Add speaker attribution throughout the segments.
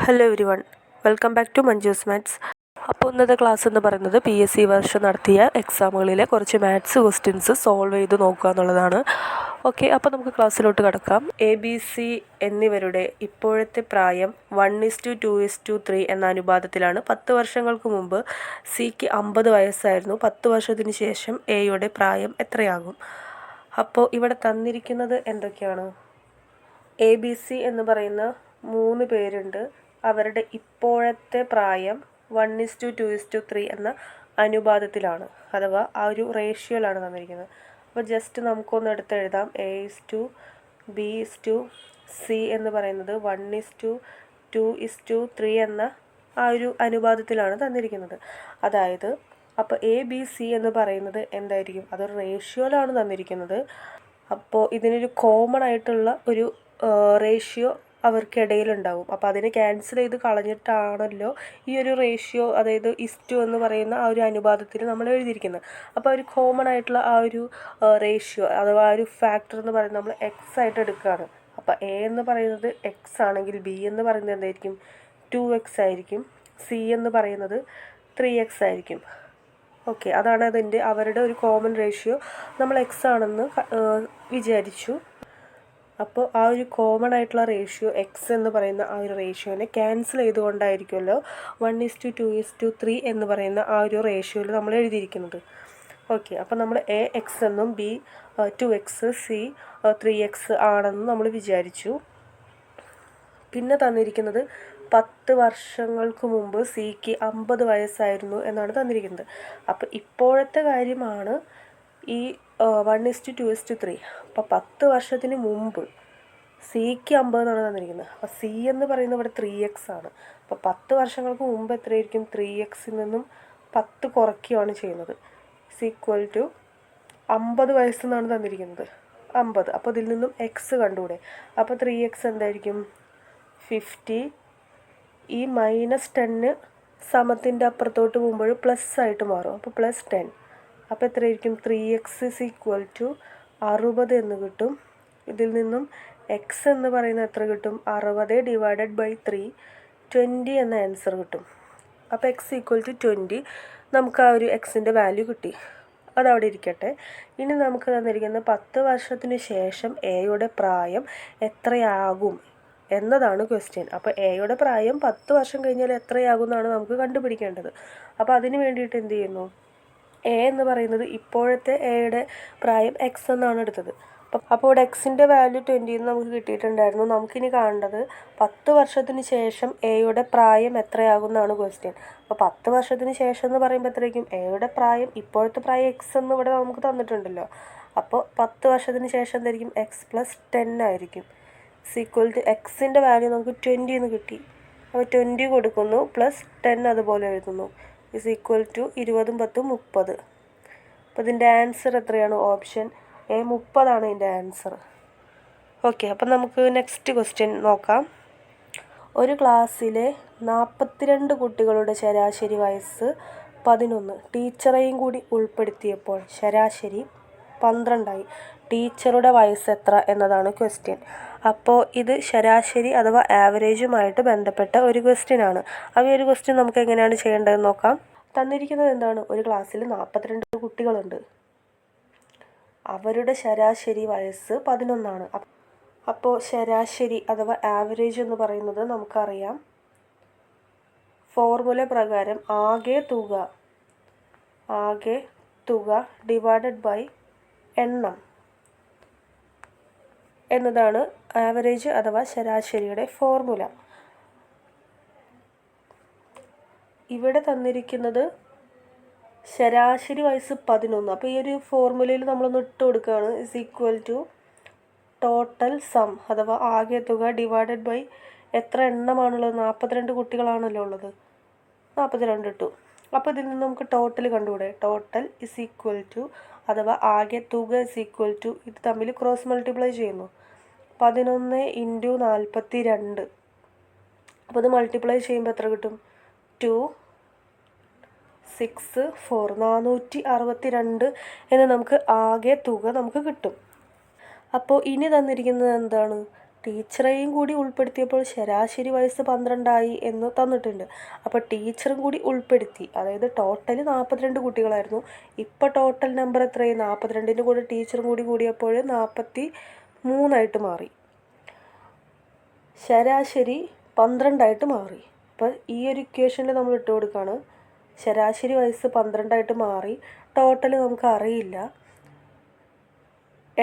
Speaker 1: Hello everyone, welcome back to Manju's maths. അപ്പോൾ ഇന്നത്തെ class എന്ന് പറയുന്നത് PSC വർഷം നടത്തിയ എക്സാമുകളിലെ കുറച്ച് മാത്സ് ക്വസ്റ്റ്യൻസ് സോൾവ് ചെയ്ത് നോക്കുക എന്നുള്ളതാണ്. ഓക്കെ, അപ്പോൾ നമുക്ക് ക്ലാസ്സിലോട്ട് കിടക്കാം. ABC എന്നിവരുടെ ഇപ്പോഴത്തെ പ്രായം 1:2:3 എന്ന അനുപാതത്തിലാണ്. 10 വർഷങ്ങൾക്ക് മുമ്പ് സിക്ക് 50 വയസ്സായിരുന്നു. 10 വർഷത്തിന് ശേഷം എയുടെ പ്രായം എത്രയാകും? അപ്പോൾ ഇവിടെ തന്നിരിക്കുന്നത് എന്തൊക്കെയാണ്? ABC എന്ന് പറയുന്ന 3 പേരുണ്ട്. അവരുടെ ഇപ്പോഴത്തെ പ്രായം 1:2:3 എന്ന അനുപാതത്തിലാണ്, അഥവാ ആ ഒരു റേഷ്യോയിലാണ് തന്നിരിക്കുന്നത്. അപ്പോൾ ജസ്റ്റ് നമുക്കൊന്ന് എടുത്തെഴുതാം. A:B:C എന്ന് പറയുന്നത് 1:2:3 എന്ന ആ ഒരു അനുപാതത്തിലാണ് തന്നിരിക്കുന്നത്. അതായത് അപ്പോൾ ABC എന്ന് പറയുന്നത് എന്തായിരിക്കും? അതൊരു റേഷ്യോയിലാണ് തന്നിരിക്കുന്നത്. അപ്പോൾ ഇതിനൊരു കോമൺ ആയിട്ടുള്ള ഒരു റേഷ്യോ അവർക്കിടയിലുണ്ടാവും. അപ്പോൾ അതിനെ ക്യാൻസൽ ചെയ്ത് കളഞ്ഞിട്ടാണല്ലോ ഈ ഒരു റേഷ്യോ, അതായത് ഇസ്റ്റു എന്ന് പറയുന്ന ആ ഒരു അനുപാതത്തിൽ നമ്മൾ എഴുതിയിരിക്കുന്നത്. അപ്പോൾ ഒരു കോമൺ ആയിട്ടുള്ള ആ ഒരു റേഷ്യോ അഥവാ ആ ഒരു ഫാക്ടർ എന്ന് പറയുന്നത് നമ്മൾ എക്സ് ആയിട്ട് എടുക്കുകയാണ്. അപ്പോൾ A എന്ന് പറയുന്നത് എക്സ് ആണെങ്കിൽ B എന്ന് പറയുന്നത് എന്തായിരിക്കും? 2x ആയിരിക്കും. C എന്ന് പറയുന്നത് 3x ആയിരിക്കും. ഓക്കെ, അതാണ് അവരുടെ ഒരു കോമൺ റേഷ്യോ. നമ്മൾ എക്സ് ആണെന്ന് വിചാരിച്ചു. അപ്പോൾ ആ ഒരു കോമൺ ആയിട്ടുള്ള റേഷ്യോ എക്സ് എന്ന് പറയുന്ന ആ ഒരു റേഷ്യോനെ ക്യാൻസൽ ചെയ്തുകൊണ്ടായിരിക്കുമല്ലോ 1:2:3 എന്ന് പറയുന്ന ആ ഒരു റേഷ്യോയിൽ നമ്മൾ എഴുതിയിരിക്കുന്നത്. ഓക്കെ, അപ്പോൾ നമ്മൾ A എക്സ് എന്നും B 2x C 3x ആണെന്നും നമ്മൾ വിചാരിച്ചു. പിന്നെ തന്നിരിക്കുന്നത് 10 വർഷങ്ങൾക്ക് മുമ്പ് സിക്ക് 50 വയസ്സായിരുന്നു എന്നാണ് തന്നിരിക്കുന്നത്. അപ്പോൾ ഇപ്പോഴത്തെ കാര്യമാണ് ഈ 1:2:3. അപ്പോൾ 10 വർഷത്തിന് മുമ്പ് സിക്ക് 50 എന്നാണ് തന്നിരിക്കുന്നത്. അപ്പോൾ C എന്ന് പറയുന്നത് ഇവിടെ 3x ആണ്. അപ്പോൾ 10 വർഷങ്ങൾക്ക് മുമ്പ് എത്രയായിരിക്കും? 3xൽ നിന്നും 10 കുറയ്ക്കുകയാണ് ചെയ്യുന്നത്. = 50 വയസ്സെന്നാണ് തന്നിരിക്കുന്നത്, 50. അപ്പോൾ ഇതിൽ നിന്നും x കണ്ടുകൂടെ? അപ്പോൾ 3x എന്തായിരിക്കും? 50. ഈ -10 സമത്തിൻ്റെ അപ്പുറത്തോട്ട് പോകുമ്പോൾ പ്ലസ് ആയിട്ട് മാറും. അപ്പോൾ +10. അപ്പോൾ എത്രയായിരിക്കും? 3x = 60 എന്ന് കിട്ടും. ഇതിൽ നിന്നും x എന്ന് പറയുന്നത് എത്ര കിട്ടും? 60 / 3 20 എന്ന ആൻസർ കിട്ടും. അപ്പോൾ x = 20. നമുക്ക് ആ ഒരു എക്സിൻ്റെ വാല്യൂ കിട്ടി. അതവിടെ ഇരിക്കട്ടെ. ഇനി നമുക്ക് തന്നിരിക്കുന്ന 10 വർഷത്തിന് ശേഷം എയുടെ പ്രായം എത്രയാകും എന്നതാണ് ക്വസ്റ്റ്യൻ. അപ്പോൾ എയുടെ പ്രായം 10 വർഷം കഴിഞ്ഞാൽ എത്രയാകും എന്നാണ് നമുക്ക് കണ്ടുപിടിക്കേണ്ടത്. അപ്പോൾ അതിന് വേണ്ടിയിട്ട് എന്ത് ചെയ്യുന്നു? A എന്ന് പറയുന്നത് ഇപ്പോഴത്തെ എയുടെ പ്രായം x എന്നാണ് എടുത്തത്. അപ്പോൾ ഇവിടെ എക്സിൻ്റെ വാല്യൂ 20 എന്ന് നമുക്ക് കിട്ടിയിട്ടുണ്ടായിരുന്നു. നമുക്കിനി കാണേണ്ടത് 10 വർഷത്തിന് ശേഷം എയുടെ പ്രായം എത്രയാകുമെന്നാണ് ക്വസ്റ്റ്യൻ. അപ്പോൾ 10 വർഷത്തിന് ശേഷം എന്ന് പറയുമ്പോൾ എത്രയായിരിക്കും? എയുടെ പ്രായം, ഇപ്പോഴത്തെ പ്രായം x എന്ന് ഇവിടെ നമുക്ക് തന്നിട്ടുണ്ടല്ലോ. അപ്പോൾ 10 വർഷത്തിന് ശേഷം എന്തായിരിക്കും? x + 10 ആയിരിക്കും. = എക്സിൻ്റെ വാല്യൂ നമുക്ക് 20 എന്ന് കിട്ടി. അപ്പോൾ 20 കൊടുക്കുന്നു, +10 അതുപോലെ എഴുതുന്നു. = 20 + 10 30. അപ്പോൾ ഇതിൻ്റെ ആൻസർ എത്രയാണ്? ഓപ്ഷൻ A 30 ആണ് ഇതിൻ്റെ ആൻസർ. ഓക്കെ, അപ്പം നമുക്ക് നെക്സ്റ്റ് ക്വസ്റ്റ്യൻ നോക്കാം. ഒരു ക്ലാസ്സിലെ 42 കുട്ടികളുടെ ശരാശരി വയസ്സ് 11. ടീച്ചറെയും കൂടി ഉൾപ്പെടുത്തിയപ്പോൾ ശരാശരി 12 ആയി. ടീച്ചറുടെ വയസ്സ് എത്ര എന്നതാണ് ക്വസ്റ്റ്യൻ. അപ്പോൾ ഇത് ശരാശരി അഥവാ ആവറേജുമായിട്ട് ബന്ധപ്പെട്ട ഒരു ക്വസ്റ്റ്യൻ ആണ്. അപ്പോൾ ഈ ഒരു ക്വസ്റ്റ്യൻ നമുക്ക് എങ്ങനെയാണ് ചെയ്യേണ്ടതെന്ന് നോക്കാം. തന്നിരിക്കുന്നത് എന്താണ്? ഒരു ക്ലാസ്സിൽ 42 കുട്ടികളുണ്ട്. അവരുടെ ശരാശരി വയസ്സ് 11 ആണ്. അപ്പോൾ ശരാശരി അഥവാ ആവറേജ് എന്ന് പറയുന്നത് നമുക്കറിയാം. ഫോർമുല പ്രകാരം ആകെ തുക / എണ്ണം എന്നതാണ് ആവറേജ് അഥവാ ശരാശരിയുടെ ഫോർമുല. ഇവിടെ തന്നിരിക്കുന്നത് ശരാശരി വയസ്സ് 11. അപ്പോൾ ഈ ഒരു ഫോർമുലയിൽ നമ്മളൊന്ന് ഇട്ട് കൊടുക്കുകയാണ്. = ടോട്ടൽ സം അഥവാ ആകെ തുക / എത്ര എണ്ണമാണുള്ളത്? 42 കുട്ടികളാണല്ലോ ഉള്ളത്. 42 ഇട്ടു. അപ്പോൾ ഇതിൽ നിന്ന് നമുക്ക് ടോട്ടൽ കണ്ടുകൂടെ? ടോട്ടൽ = അഥവാ ആകെ തുക = ഇത് തമ്മിൽ ക്രോസ് മൾട്ടിപ്ലൈ ചെയ്യുന്നു. 11 × 42. അപ്പോൾ ഇത് മൾട്ടിപ്ലൈ ചെയ്യുമ്പോൾ എത്ര കിട്ടും? 2 6 4 462 എന്ന് നമുക്ക് ആകെ തുക നമുക്ക് കിട്ടും. അപ്പോൾ ഇനി തന്നിരിക്കുന്നത് എന്താണ്? ടീച്ചറെയും കൂടി ഉൾപ്പെടുത്തിയപ്പോൾ ശരാശരി വയസ്സ് 12 എന്ന് തന്നിട്ടുണ്ട്. അപ്പോൾ ടീച്ചറും കൂടി ഉൾപ്പെടുത്തി, അതായത് ടോട്ടൽ 42 കുട്ടികളായിരുന്നു. ഇപ്പോൾ ടോട്ടൽ നമ്പർ എത്രയായി? 42ൻ്റെ കൂടെ ടീച്ചറും കൂടി കൂടിയപ്പോൾ 43 മാറി. ശരാശരി 12 മാറി. അപ്പോൾ ഈ ഒരു ഇക്വേഷനിൽ നമ്മൾ ഇട്ട് കൊടുക്കുകയാണ്. ശരാശരി വയസ്സ് 12 മാറി. ടോട്ടൽ നമുക്ക് അറിയില്ല,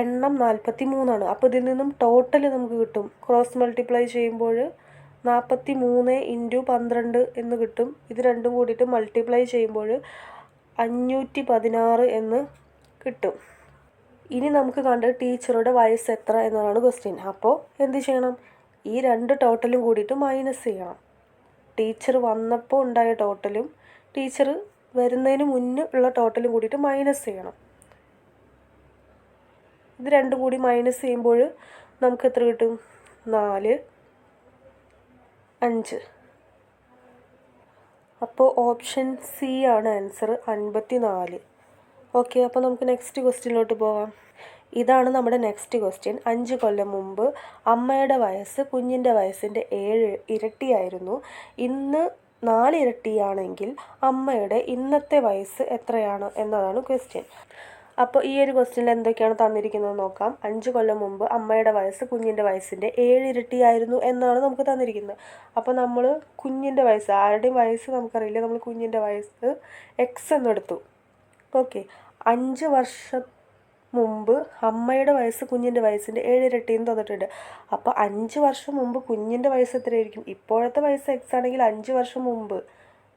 Speaker 1: എണ്ണം 43. അപ്പോൾ ഇതിൽ നിന്നും ടോട്ടൽ നമുക്ക് കിട്ടും. ക്രോസ് മൾട്ടിപ്ലൈ ചെയ്യുമ്പോൾ 43 × 12 എന്ന് കിട്ടും. ഇത് രണ്ടും കൂടിയിട്ട് മൾട്ടിപ്ലൈ ചെയ്യുമ്പോൾ 516 എന്ന് കിട്ടും. ഇനി നമുക്ക് കണ്ടത് ടീച്ചറുടെ വയസ്സ് എത്ര എന്നതാണ് ക്വസ്റ്റ്യൻ. അപ്പോൾ എന്ത് ചെയ്യണം? ഈ രണ്ട് ടോട്ടലും കൂടിയിട്ട് മൈനസ് ചെയ്യണം. ടീച്ചർ വന്നപ്പോൾ ഉണ്ടായ ടോട്ടലും ടീച്ചർ വരുന്നതിന് മുന്നേ ഉള്ള ടോട്ടലും കൂടിയിട്ട് മൈനസ് ചെയ്യണം. ഇത് രണ്ടും കൂടി മൈനസ് ചെയ്യുമ്പോൾ നമുക്ക് എത്ര കിട്ടും? 4, 5. അപ്പോൾ ഓപ്ഷൻ സി ആണ് ആൻസർ, 54. ഓക്കെ, അപ്പോൾ നമുക്ക് നെക്സ്റ്റ് ക്വസ്റ്റ്യനിലോട്ട് പോകാം. ഇതാണ് നമ്മുടെ നെക്സ്റ്റ് ക്വസ്റ്റ്യൻ. 5 കൊല്ലം മുമ്പ് അമ്മയുടെ വയസ്സ് കുഞ്ഞിൻ്റെ വയസ്സിൻ്റെ 7 ഇരട്ടിയായിരുന്നു. ഇന്ന് 4 ഇരട്ടിയാണെങ്കിൽ അമ്മയുടെ ഇന്നത്തെ വയസ്സ് എത്രയാണ് എന്നതാണ് ക്വസ്റ്റ്യൻ. അപ്പോൾ ഈ ഒരു ക്വസ്റ്റ്യനിൽ എന്തൊക്കെയാണ് തന്നിരിക്കുന്നത് നോക്കാം. 5 കൊല്ലം മുമ്പ് അമ്മയുടെ വയസ്സ് കുഞ്ഞിൻ്റെ വയസ്സിൻ്റെ 7 ഇരട്ടിയായിരുന്നു എന്നാണ് നമുക്ക് തന്നിരിക്കുന്നത്. അപ്പോൾ നമ്മൾ കുഞ്ഞിൻ്റെ വയസ്സ്, ആരുടെയും വയസ്സ് നമുക്കറിയില്ല, നമ്മൾ കുഞ്ഞിൻ്റെ വയസ്സ് എക്സ് എന്നെടുത്തു. ഓക്കെ, 5 വർഷം മുമ്പ് അമ്മയുടെ വയസ്സ് കുഞ്ഞിൻ്റെ വയസ്സിൻ്റെ 7 ഇരട്ടിയും തന്നിട്ടുണ്ട്. അപ്പോൾ 5 വർഷം മുമ്പ് കുഞ്ഞിൻ്റെ വയസ്സ് എത്രയായിരിക്കും? ഇപ്പോഴത്തെ വയസ്സ് എക്സ് ആണെങ്കിൽ 5 വർഷം മുമ്പ്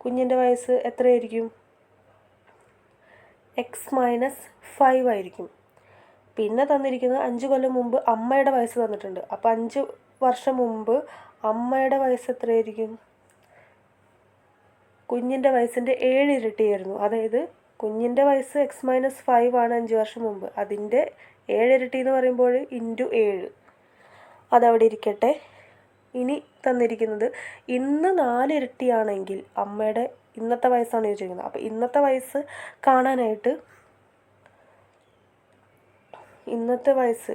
Speaker 1: കുഞ്ഞിൻ്റെ വയസ്സ് എത്രയായിരിക്കും? x-5 ആയിരിക്കും. പിന്നെ തന്നിരിക്കുന്നത് 5 കൊല്ലം മുമ്പ് അമ്മയുടെ വയസ്സ് തന്നിട്ടുണ്ട്. അപ്പോൾ 5 വർഷം മുമ്പ് അമ്മയുടെ വയസ്സ് എത്രയായിരിക്കും? കുഞ്ഞിൻ്റെ വയസ്സിൻ്റെ 7 ഇരട്ടിയായിരുന്നു. അതായത് കുഞ്ഞിൻ്റെ വയസ്സ് x-5 ആണ് 5 വർഷം മുമ്പ്. അതിൻ്റെ 7 ഇരട്ടി എന്ന് പറയുമ്പോൾ × 7. അതവിടെ ഇരിക്കട്ടെ. ഇനി തന്നിരിക്കുന്നത് ഇന്ന് 4 ഇരട്ടിയാണെങ്കിൽ അമ്മയുടെ ഇന്നത്തെ വയസ്സാണ് ചോദിച്ചിരിക്കുന്നത്. അപ്പോൾ ഇന്നത്തെ വയസ്സ് കാണാനായിട്ട് ഇന്നത്തെ വയസ്സ്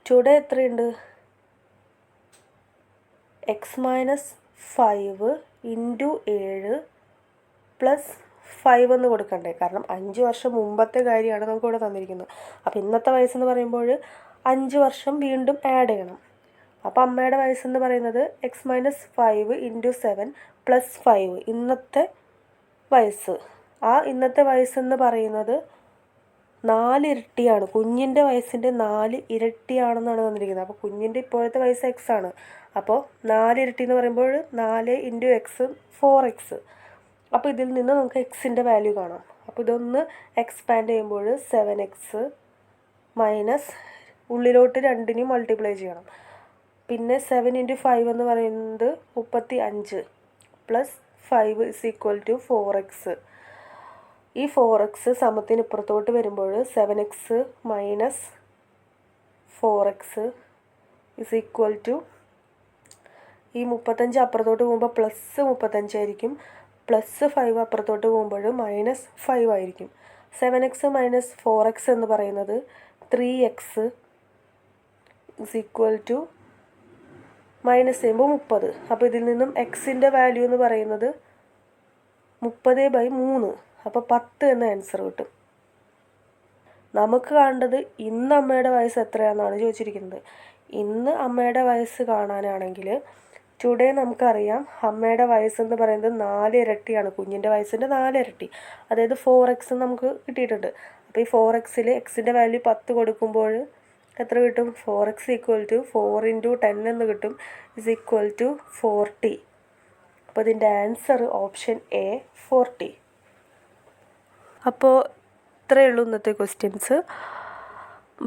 Speaker 1: ടുഡേ എത്രയുണ്ട്? x-5 × 7 + 5 എന്ന് കൊടുക്കണ്ടേ? കാരണം 5 വർഷം മുമ്പത്തെ കാര്യമാണ് നമുക്കിവിടെ തന്നിരിക്കുന്നത്. അപ്പോൾ ഇന്നത്തെ വയസ്സെന്ന് പറയുമ്പോൾ 5 വർഷം വീണ്ടും ആഡ് ചെയ്യണം. അപ്പോൾ അമ്മയുടെ വയസ്സെന്ന് പറയുന്നത് x-5 × 7 + 5 ഇന്നത്തെ വയസ്സ്. ആ ഇന്നത്തെ വയസ്സെന്ന് പറയുന്നത് 4 ഇരട്ടിയാണ്. കുഞ്ഞിൻ്റെ വയസ്സിൻ്റെ 4 ഇരട്ടിയാണെന്നാണ് തന്നിരിക്കുന്നത്. അപ്പോൾ കുഞ്ഞിൻ്റെ ഇപ്പോഴത്തെ വയസ്സ് എക്സ് ആണ്. അപ്പോൾ 4 ഇരട്ടി എന്ന് പറയുമ്പോൾ 4 × x 4x. അപ്പോൾ ഇതിൽ നിന്ന് നമുക്ക് എക്സിൻ്റെ വാല്യൂ കാണാം. അപ്പോൾ ഇതൊന്ന് എക്സ്പാൻഡ് ചെയ്യുമ്പോൾ 7x മൈനസ് ഉള്ളിലോട്ട് 2നെയും മൾട്ടിപ്ലൈ ചെയ്യണം. പിന്നെ 7 × 5 എന്ന് പറയുന്നത് 35 + 5 = 4x. ഈ 4x സമത്തിന് ഇപ്പുറത്തോട്ട് വരുമ്പോൾ 7x മൈനസ് 4x = ഈ 35 അപ്പുറത്തോട്ട് പോകുമ്പോൾ +35 ആയിരിക്കും. +5 അപ്പുറത്തോട്ട് പോകുമ്പോൾ -5 ആയിരിക്കും. 7x മൈനസ് 4x എന്ന് പറയുന്നത് 3x = മൈനസ് ചെയ്യുമ്പോൾ 30. അപ്പോൾ ഇതിൽ നിന്നും എക്സിൻ്റെ വാല്യൂ എന്ന് പറയുന്നത് 30/3. അപ്പോൾ 10 എന്ന ആൻസർ കിട്ടും. നമുക്ക് കാണേണ്ടത് ഇന്ന് അമ്മയുടെ വയസ്സ് എത്രയാണെന്നാണ് ചോദിച്ചിരിക്കുന്നത്. ഇന്ന് അമ്മയുടെ വയസ്സ് കാണാനാണെങ്കിൽ ടുഡേ നമുക്കറിയാം അമ്മയുടെ വയസ്സെന്ന് പറയുന്നത് 4 ഇരട്ടിയാണ്. കുഞ്ഞിൻ്റെ വയസ്സിൻ്റെ 4 ഇരട്ടി, അതായത് 4x നമുക്ക് കിട്ടിയിട്ടുണ്ട്. അപ്പോൾ ഈ 4xൽ എക്സിൻ്റെ വാല്യൂ 10 കൊടുക്കുമ്പോൾ എത്ര കിട്ടും? 4x = 4 × 10 എന്ന് കിട്ടും, = 40. അപ്പോൾ ഇതിൻ്റെ ആൻസർ ഓപ്ഷൻ എ 40. അപ്പോൾ ഇത്രയേ ഉള്ളൂ ഇന്നത്തെ ക്വസ്റ്റ്യൻസ്.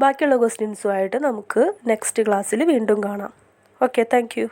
Speaker 1: ബാക്കിയുള്ള ക്വസ്റ്റ്യൻസുമായിട്ട് നമുക്ക് നെക്സ്റ്റ് ക്ലാസ്സിൽ വീണ്ടും കാണാം. Okay, thank you.